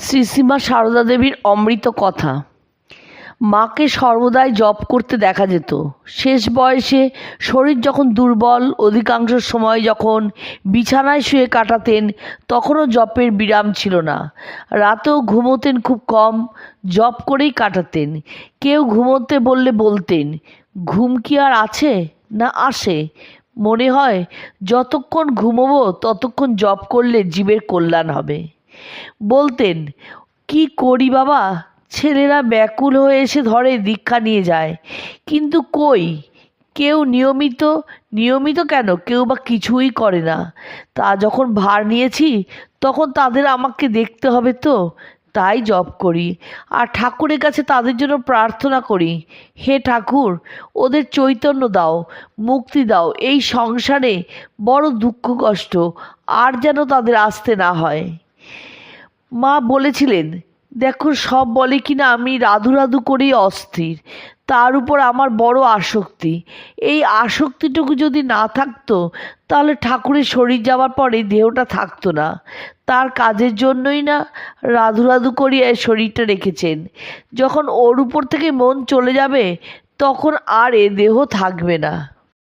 শ্রীশ্রীমা সারদা দেবীর অমৃত কথা। মাকে সর্বদাই জপ করতে দেখা যেত। শেষ বয়সে শরীর যখন দুর্বল, অধিকাংশ সময় যখন বিছানায় শুয়ে কাটাতেন, তখনও জপের বিরাম ছিল না। রাতেও ঘুমোতেন খুব কম, জপ করেই কাটাতেন। কেউ ঘুমোতে বললে বলতেন, ঘুম কি আর আছে না আসে? মনে হয় যতক্ষণ ঘুমোবো ততক্ষণ জপ করলে জীবের কল্যাণ হবে। বলতেন, কি করি বাবা, ছেলেরা ব্যাকুল হয়ে এসে ধরে দীক্ষা নিয়ে যায়, কিন্তু কই কেউ নিয়মিত কেন, কেউ বা কিছুই করে না। তা যখন ভার নিয়েছি তখন তাদের আমাকে দেখতে হবে, তো তাই জপ করি আর ঠাকুরের কাছে তাদের জন্য প্রার্থনা করি, হে ঠাকুর, ওদের চৈতন্য দাও, মুক্তি দাও। এই সংসারে বড় দুঃখ কষ্ট, আর যেন তাদের আসতে না হয়। মা বলেছিলেন, দেখো সব বলে কিনা আমি রাধু রাধু করেই অস্থির, তার উপর আমার বড় আসক্তি। এই আসক্তিটুকু যদি না থাকতো তাহলে ঠাকুরের শরীর যাওয়ার পরে দেহটা থাকতো না। তার কাজের জন্যই না রাধু রাধু করিয়া শরীরটা রেখেছেন। যখন ওর উপর থেকে মন চলে যাবে তখন আর এ দেহ থাকবে না।